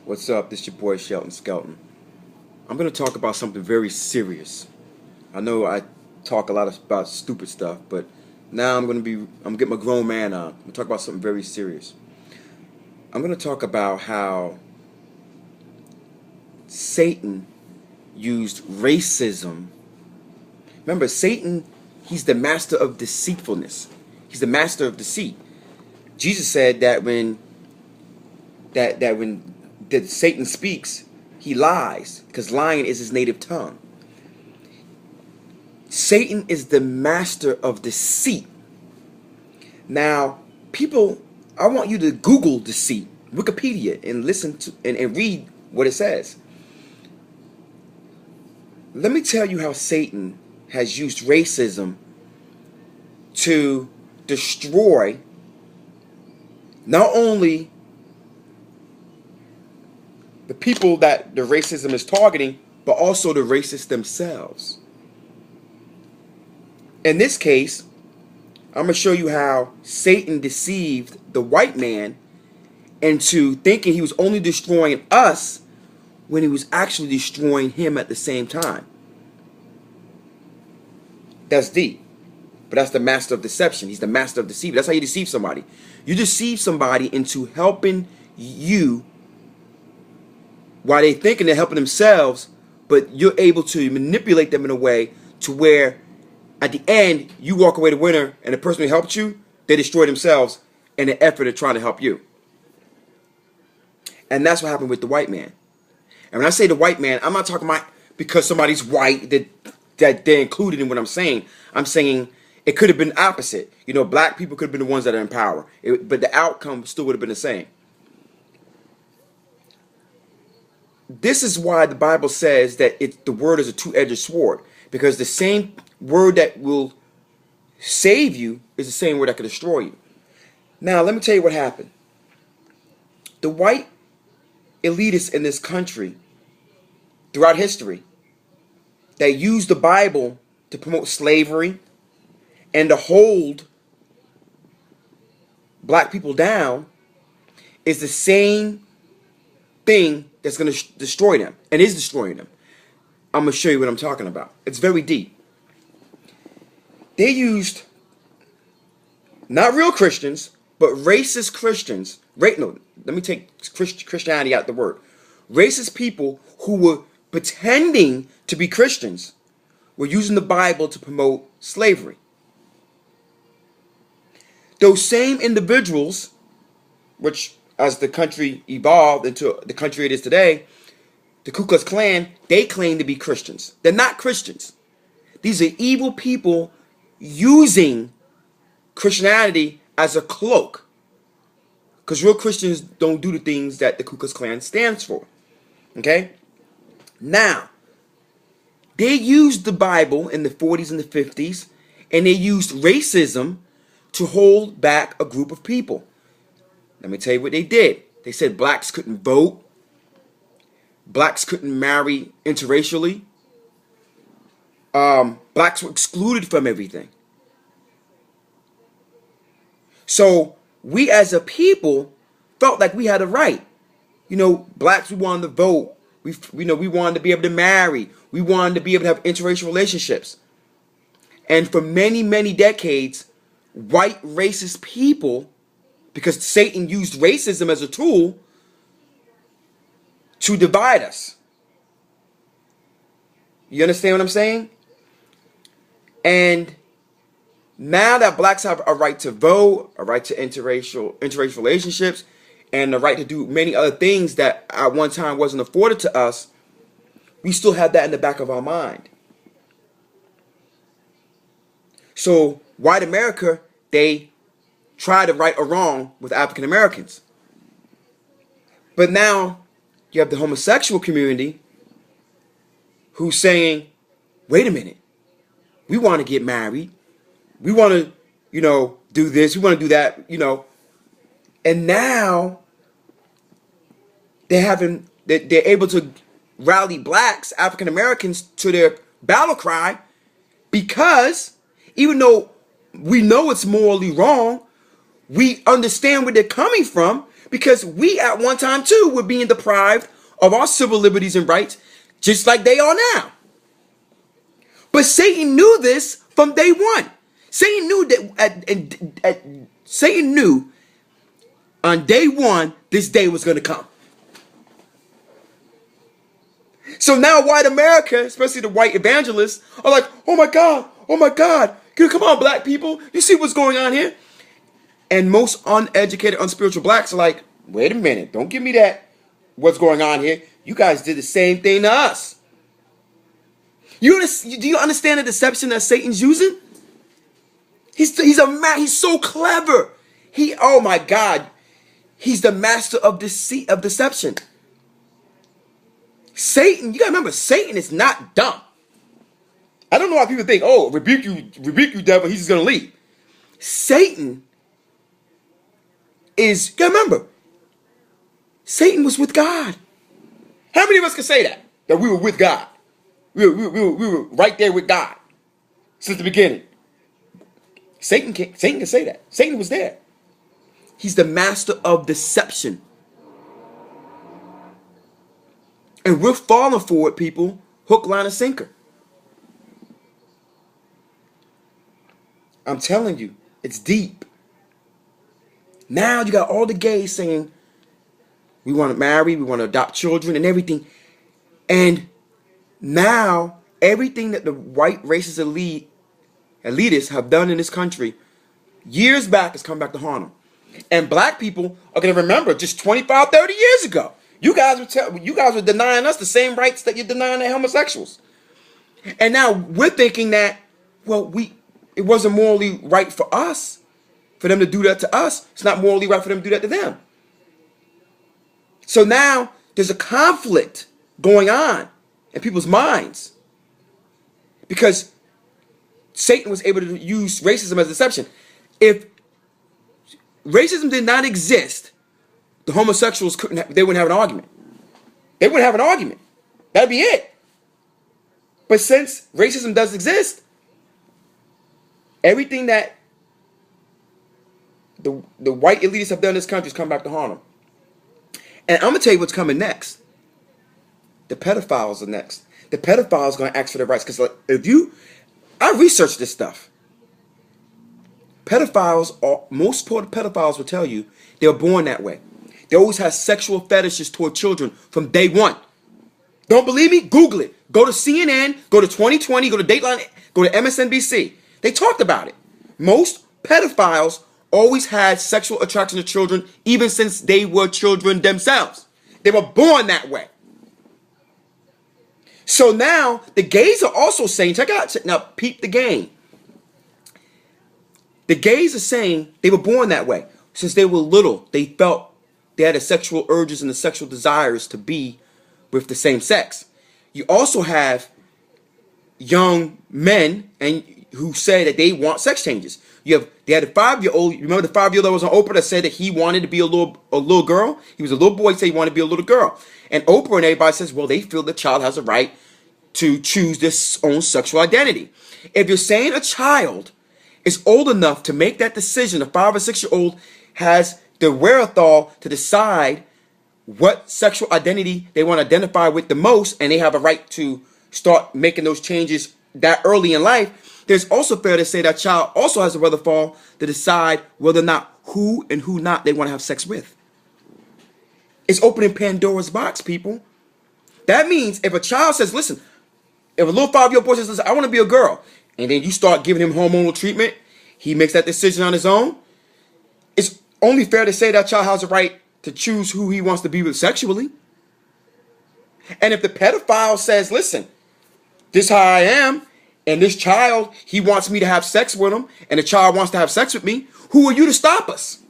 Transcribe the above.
What's up? This your boy Shelton Skelton. I'm gonna talk about something very serious. I know I talk a lot about stupid stuff, but now I'm getting my grown man on. I'm gonna talk about something very serious. I'm gonna talk about how Satan used racism. Remember, Satan, he's the master of deceitfulness. He's the master of deceit. Jesus said that when Satan speaks, he lies, because lying is his native tongue. Satan is the master of deceit. Now, people, I want you to Google deceit, Wikipedia, and listen to and read what it says. Let me tell you how Satan has used racism to destroy not only the people that the racism is targeting, but also the racists themselves. In this case, I'm going to show you how Satan deceived the white man into thinking he was only destroying us when he was actually destroying him at the same time. That's deep. But that's the master of deception. He's the master of deceit. That's how you deceive somebody. You deceive somebody into helping you while they're thinking they're helping themselves, but you're able to manipulate them in a way to where at the end you walk away the winner, and the person who helped you, they destroy themselves in the effort of trying to help you. And that's what happened with the white man. And when I say the white man, I'm not talking about because somebody's white that they're included in what I'm saying. I'm saying it could have been opposite. You know, black people could have been the ones that are in power, but the outcome still would have been the same. This is why the Bible says that the word is a two-edged sword, because the same word that will save you is the same word that can destroy you. Now, let me tell you what happened. The white elitists in this country throughout history that used the Bible to promote slavery and to hold black people down is the same thing that's going to destroy them and is destroying them. I'm going to show you what I'm talking about. It's very deep. They used not real Christians, but racist Christians. No, let me take Christianity out the word. Racist people who were pretending to be Christians were using the Bible to promote slavery. Those same individuals, which as the country evolved into the country it is today, the Ku Klux Klan, they claim to be Christians. They're not Christians. These are evil people using Christianity as a cloak. Because real Christians don't do the things that the Ku Klux Klan stands for. Okay? Now, they used the Bible in the 40s and the 50s, and they used racism to hold back a group of people. Let me tell you what they did. They said blacks couldn't vote. Blacks couldn't marry interracially. Blacks were excluded from everything. So we as a people felt like we had a right. You know, blacks, we wanted to vote. We wanted to be able to marry. We wanted to be able to have interracial relationships. And for many, many decades, white racist people, because Satan used racism as a tool to divide us. You understand what I'm saying? And now that blacks have a right to vote, a right to interracial relationships, and the right to do many other things that at one time wasn't afforded to us, we still have that in the back of our mind. So white America, they try to right a wrong with African Americans. But now you have the homosexual community who's saying, wait a minute, we want to get married. We want to, do this. We want to do that, And now they're able to rally blacks, African Americans, to their battle cry, because even though we know it's morally wrong, we understand where they're coming from, Because we at one time too were being deprived of our civil liberties and rights, just like they are now. But Satan knew this from day one. Satan knew that Satan knew on day one this day was going to come. So now white America, especially the white evangelists, are like, oh my God, come on, black people, you see what's going on here? And most uneducated, unspiritual blacks are like, wait a minute, don't give me that, what's going on here? You guys did the same thing to us. Do you understand the deception that Satan's using? He's so clever. Oh my God, he's the master of deceit, of deception. Satan, you gotta remember, Satan is not dumb. I don't know why people think, oh, rebuke you, devil, he's just gonna leave. Satan you gotta remember, Satan was with God. How many of us can say that? That we were with God? We were right there with God since the beginning. Satan can say that. Satan was there. He's the master of deception. And we're falling for it, people. Hook, line, and sinker. I'm telling you, it's deep. Now you got all the gays saying, we want to marry, we want to adopt children and everything. And now, everything that the white racist elitists have done in this country, years back, has come back to haunt them. And black people are going to remember just 25, 30 years ago. You guys were denying us the same rights that you're denying the homosexuals. And now we're thinking that, well, it wasn't morally right for us, for them to do that to us. It's not morally right for them to do that to them. So now there's a conflict going on in people's minds. Because Satan was able to use racism as deception. If racism did not exist, the homosexuals they wouldn't have an argument. They wouldn't have an argument. That'd be it. But since racism does exist, everything that the white elitists have done in this country has come back to haunt them. And I'm going to tell you what's coming next. The pedophiles are next. The pedophiles are going to ask for their rights. Because I researched this stuff. Most pedophiles will tell you they were born that way. They always had sexual fetishes toward children from day one. Don't believe me? Google it. Go to CNN, go to 2020, go to Dateline, go to MSNBC. They talked about it. Most pedophiles always had sexual attraction to children even since they were children themselves. They were born that way. So now the gays are also saying, now peep the game. The gays are saying they were born that way. Since they were little, they felt they had the sexual urges and the sexual desires to be with the same sex. You also have young men who say that they want sex changes. They had a 5-year-old. You remember the 5-year-old that was on Oprah that said that he wanted to be a little girl? He was a little boy, said he wanted to be a little girl. And Oprah and everybody says, well, they feel the child has a right to choose their own sexual identity. If you're saying a child is old enough to make that decision, a 5 or 6-year-old has the wherewithal to decide what sexual identity they want to identify with the most, and they have a right to start making those changes that early in life, there's also fair to say that child also has the wherewithal to decide whether or not who and who not they want to have sex with. It's opening Pandora's box, people. That means if a child says, listen, if a little 5-year-old boy says, listen, I want to be a girl, and then you start giving him hormonal treatment, he makes that decision on his own, it's only fair to say that child has a right to choose who he wants to be with sexually. And if the pedophile says, listen, this is how I am, and this child, he wants me to have sex with him, and the child wants to have sex with me, who are you to stop us?